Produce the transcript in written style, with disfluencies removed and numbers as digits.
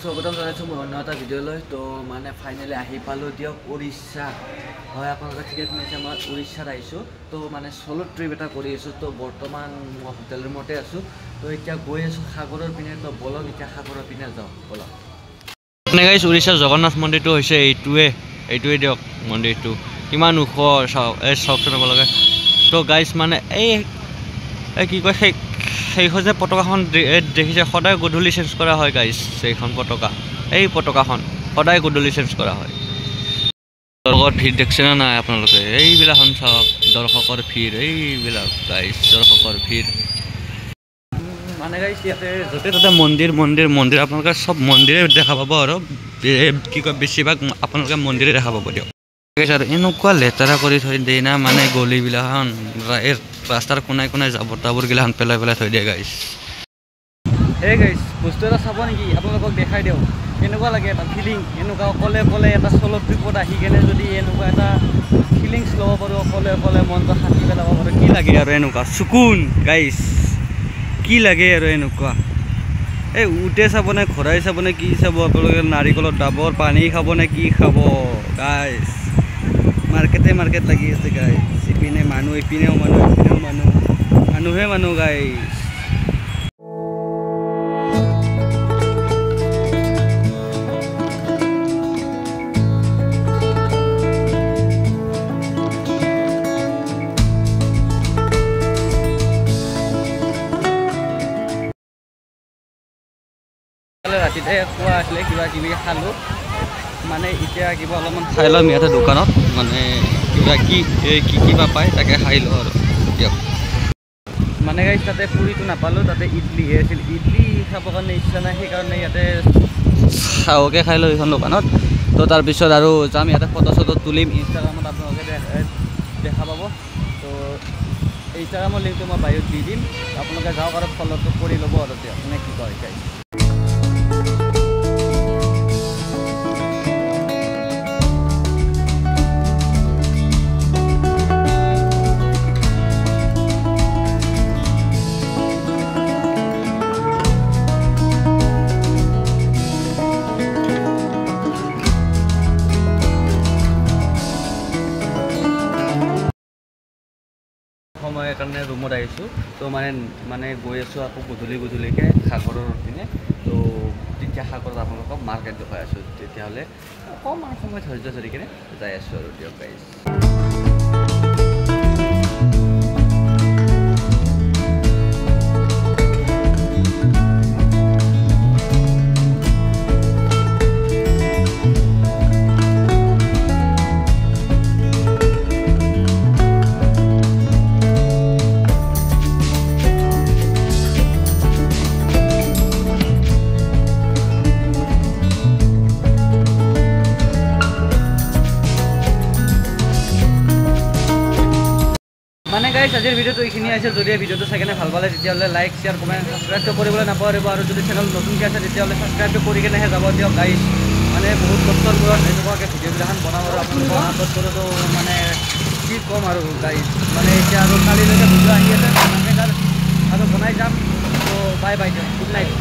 স্বাগতম জানাইছোঁ মোৰ অন্য এটা ভিডিঅ'লৈ। তো মানে ফাইনেলি আহি পালোঁ দিয়ক উৰিষ্যা। হয়, আপোনালোকে ঠিকে শুনিছে, মই উৰিষ্যাত আহিছোঁ। তো মানে চ'ল' ট্ৰিপ এটা কৰি আছোঁ। তো বৰ্তমান মই হোটেল ৰুমতে আছোঁ। তো এতিয়া গৈ আছোঁ সাগৰৰ পিনে। তো বলক এতিয়া সাগৰৰ পিনে যাওঁ, বলক। গাইছ, উৰিষ্যাৰ জগন্নাথ মন্দিৰটো হৈছে এইটোৱে দিয়ক মন্দিৰটো। কিমান ওখ চাওক, চাওকচোন আপোনালোকে। তো গাইছ মানে এই কি কয় সেইখন যে পতাকাখন দেখিছে, সদায় গধূলি চেঞ্জ কৰা হয় গাইছ। সেইখন পতাকা, এই পতাকাখন সদায় গধূলি চেঞ্জ কৰা হয়। দৰ্শকৰ ভিৰ দেখিছেনে নাই আপোনালোকে? এইবিলাকখন চাওক, দৰ্শকৰ ভিৰ, এইবিলাক গাইছ দৰ্শকৰ ভিৰ। মানে গাইছ ইয়াতে য'তে ত'তে মন্দিৰ আপোনালোকে চব মন্দিৰে দেখা পাব। আৰু কি কয় বেছিভাগ আপোনালোকে মন্দিৰে দেখা পাব দিয়ক। আৰু এনেকুৱা লেতেৰা কৰি থৈ দিয়ে না, মানে গলিবিলাখন ৰাস্তাৰ কোনাই কোনাই জাবৰ তাবৰগিলাখন পেলাই থৈ দিয়ে গাইছ। এই গাইছ বস্তু এটা চাব নেকি? আপোনালোকক দেখাই দিওঁ। এনেকুৱা লাগে এটা ফিলিং, এনেকুৱা অকলে এটা চ'ল' ট্ৰিপত আহি কেনে যদি এনেকুৱা এটা ফিলিংছ ল'ব পাৰোঁ, অকলে মনটো শান্তি পেলাব পাৰোঁ, কি লাগে আৰু এনেকুৱা চকুন গাইছ, কি লাগে আৰু এনেকুৱা। এই উঠে চাবনে, ঘৰাই চাবনে, কি চাব আপোনালোকে? নাৰিকলৰ ডাবৰ পানী খাবনে, কি খাব গাইছ? মাৰ্কেট লাগি আছে গাইছ। ইপিনে মানুহ, ইপিনেও মানুহ, মানুহে গাইছ। ৰাতিতে খোৱা আছিলে, কিবা কিবি খালোঁ। মানে এতিয়া কিবা অলপমান খাই ল'ম ইয়াতে দোকানত, মানে কিবা কিবা পায় তাকে খাই লওঁ আৰু দিয়ক। মানে গাইছ তাতে পুৰিটো নাপালোঁ, তাতে ইডলিহে আছিল। ইডলি খাবৰ কাৰণে ইচ্ছা নাই, সেইকাৰণে ইয়াতে চাহকে খাই লওঁ এইখন দোকানত। তো তাৰপিছত আৰু যাম, ইয়াতে ফটো চটো তুলিম, ইনষ্টাগ্ৰামত আপোনালোকে দেখা পাব। তো ইনষ্টাগ্ৰামৰ লিংকটো মই বায়'ত দি দিম, আপোনালোকে যাওক আৰু ফলোটো কৰি ল'ব আৰু দিয়ক, নে কি কয় গাইছ? সময়ৰ কাৰণে ৰুমত আহিছোঁ। তো মানে গৈ আছোঁ আকৌ গধূলিকৈ সাগৰৰ পিনে। তো তেতিয়া সাগৰত আপোনালোকক মাৰ্কেট দেখুৱাই আছোঁ। তেতিয়াহ'লে অকণমান সময় ধৈৰ্য ধৰি কিনে যাই আছোঁ আৰু দিয়ক গাইছ। মানে গাইছ আজিৰ ভিডিঅ'টো এইখিনি আছিল। যদি ভিডিঅ'টো চাই কিনে ভাল পালে তেতিয়াহ'লে লাইক, শ্বেয়াৰ, কমেণ্ট, ছাবস্ক্ৰাইবটো কৰিবলৈ নাপাহৰিব। আৰু যদি চেনেল নতুনকৈ আছে তেতিয়াহ'লে ছাবস্ক্ৰাইবটো কৰি কিনেহে যাব দিয়ক গাইছ। মানে বহুত কষ্টৰ মূৰত এনেকুৱাকৈ ভিডিঅ'বিলাখন বনাওঁ আৰু আপোনালোকক আপলোড কৰোঁতো, মানে কি ক'ম আৰু গাইছ। মানে এতিয়া আৰু কালিলৈকে ভিডিঅ' আহি আছে, আৰু বনাই যাম। তো বাই দিয়ক, গুড নাইট।